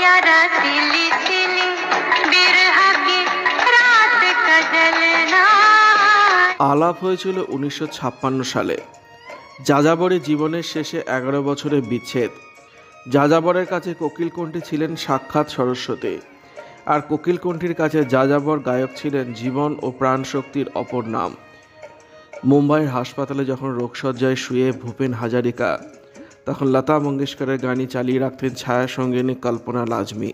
यारा सिली सिली बिरहा की रात का जलना। আলাপ হয়েছিল 1956 সালে। যাযাবরের জীবনের শেষে 11 বছরের বিচ্ছেদ। যাযাবরের কাছে কোকিলকণ্ঠী ছিলেন সাক্ষাৎ সরস্বতী, আর কোকিলকণ্ঠীর কাছে যাযাবর গায়ক ছিলেন জীবন ও প্রাণ শক্তির অপর নাম। মুম্বাইয়ের হাসপাতালে যখন রোগশয্যায় শুয়ে ভূপেন হাজারিকা, তখন লতা মঙ্গেশকরের গানই চালিয়ে রাখতেন ছায়া সঙ্গিনী কল্পনা লাজমি।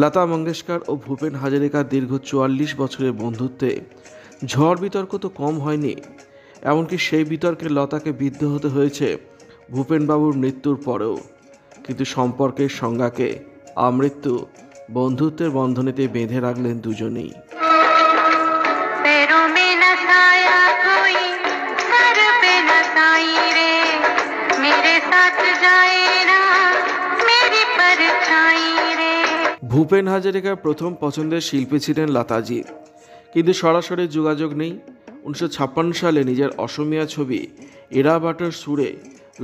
লতা মঙ্গেশকর ও ভূপেন হাজারিকার দীর্ঘ 44 বছরের বন্ধুত্বে ঝড় বিতর্ক তো কম হয়নি। এমনকি সেই বিতর্কে লতাকে বিদ্ধ হতে হয়েছে ভূপেনবাবুর মৃত্যুর পরেও। কিন্তু সম্পর্কের সংজ্ঞাকে আমৃত্যু বন্ধুত্বের বন্ধনীতে বেঁধে রাখলেন দুজনেই। ভূপেন হাজারিকার প্রথম পছন্দের শিল্পী ছিলেন লতাজি, কিন্তু সরাসরি যোগাযোগ নেই। 1956 সালে নিজের অসমীয়া ছবি এরাবাটার সুরে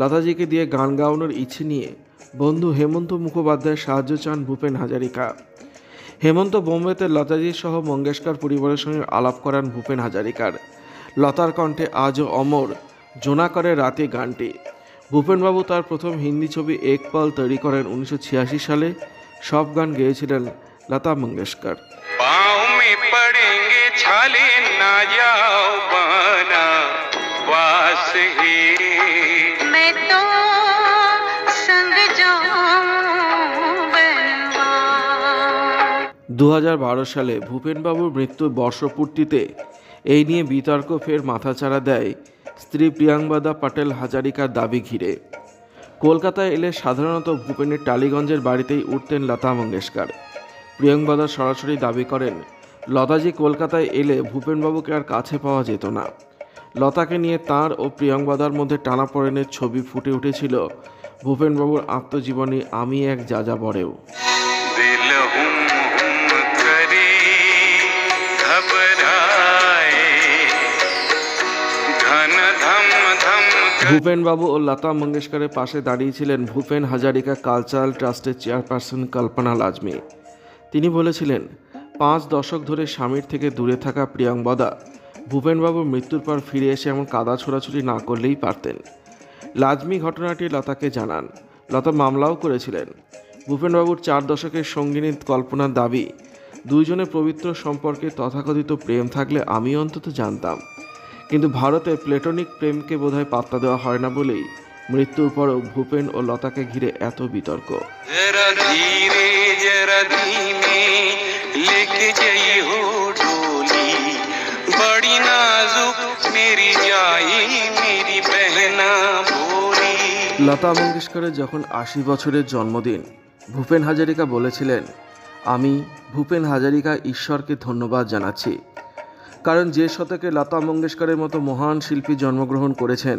লতাজিকে দিয়ে গান গাওয়ানোর ইচ্ছে নিয়ে বন্ধু হেমন্ত মুখোপাধ্যায়ের সাহায্য চান ভূপেন হাজারিকা। হেমন্ত বোম্বেতে লতাজি সহ মঙ্গেশকর পরিবারের সঙ্গে আলাপ করান ভূপেন হাজারিকার। লতার কণ্ঠে আজও অমর জোনাকরের রাতে গানটি। ভূপেনবাবু তার প্রথম হিন্দি ছবি এক পল তৈরি করেন 1986 সালে। সব গান গেয়েছিলেন লতা মঙ্গেশকর। मैं तो संग जाऊं बनवा। 2012 সালে ভূপেনবাবুর মৃত্যুর বর্ষপূর্তিতে এই নিয়ে বিতর্ক ফের মাথাচাড়া দেয় স্ত্রী প্রিয়াঙ্গদা পাটেল হাজারিকার দাবি ঘিরে। কলকাতায় এলে সাধারণত ভূপেনের টালিগঞ্জের বাড়িতেই উঠতেন লতা মঙ্গেশকর। প্রিয়াঙ্গদা সরাসরি দাবি করেন, লতাজি কলকাতায় এলে ভূপেনবাবুকে আর কাছে পাওয়া যেত না। লতাকে নিয়ে তাঁর ও প্রিয়াঙ্গদার মধ্যে টানাপোড়েনের ছবি ফুটে উঠেছিল ভূপেনবাবুর আত্মজীবনী আমি এক যাযাবরেও। ভূপেনবাবু ও লতা মঙ্গেশকরের পাশে দাঁড়িয়েছিলেন ভূপেন হাজারিকা কালচারাল ট্রাস্টের চেয়ারপারসন কল্পনা লাজমি। তিনি বলেছিলেন, 5 দশক ধরে স্বামীর থেকে দূরে থাকা প্রিয়াঙ্গদা ভূপেনবাবুর মৃত্যুর পর ফিরে এসে এমন কাদা ছোড়াছুড়ি না করলেই পারতেন। লাজমি ঘটনাটি লতাকে জানান। লতা মামলাও করেছিলেন। ভূপেনবাবুর 4 দশকের সঙ্গিনী কল্পনার দাবি, দুইজনের পবিত্র সম্পর্কে তথাকথিত প্রেম থাকলে আমি অন্তত জানতাম, কিন্তু ভারতে প্লেটনিক প্রেমকে বোধহয় পাত্তা দেওয়া হয় না বলেই মৃত্যুর পরও ভূপেন ও লতাকে ঘিরে এত বিতর্ক। লতা মঙ্গেশকরের যখন 80 বছরের জন্মদিন, ভূপেন হাজারিকা বলেছিলেন, আমি ভূপেন হাজারিকা ঈশ্বরকে ধন্যবাদ জানাচ্ছি, কারণ যে শতকে লতা মঙ্গেশকরের মতো মহান শিল্পী জন্মগ্রহণ করেছেন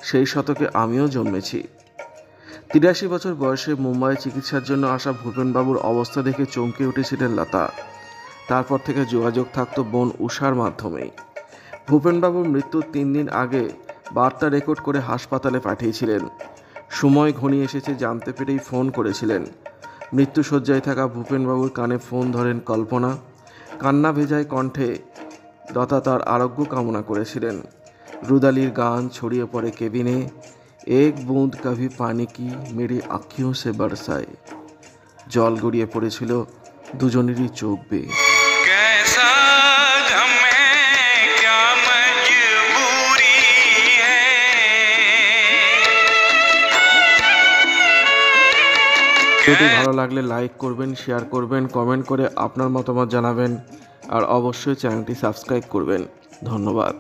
সেই শতকে আমিও জন্মেছি। 83 বছর বয়সে মুম্বাইয়ে চিকিৎসার জন্য আসা ভূপেনবাবুর অবস্থা দেখে চমকে উঠেছিলেন লতা। তারপর থেকে যোগাযোগ থাকত বোন উষার মাধ্যমেই। ভূপেনবাবুর মৃত্যুর 3 দিন আগে বার্তা রেকর্ড করে হাসপাতালে পাঠিয়েছিলেন। সময় ঘনিয়ে এসেছে জানতে পেরেই ফোন করেছিলেন। মৃত্যুশয্যায় থাকা ভূপেনবাবুর কানে ফোন ধরেন কল্পনা। কান্না ভেজায় কণ্ঠে লতা তার আরোগ্য কামনা করেছিলেন। রুদালির গান ছড়িয়ে পড়ে কেবিনে, এক বুঁদ কভি পানি কি মেরি আঁখিयों से बरसाए। জল গড়িয়ে পড়েছিল দুজনেরই চোখ বেয়ে। ভিডিওটি ভালো লাগলে লাইক করবেন, শেয়ার করবেন, কমেন্ট করে আপনার মতামত জানাবেন, আর অবশ্যই চ্যানেলটি সাবস্ক্রাইব করবেন। ধন্যবাদ।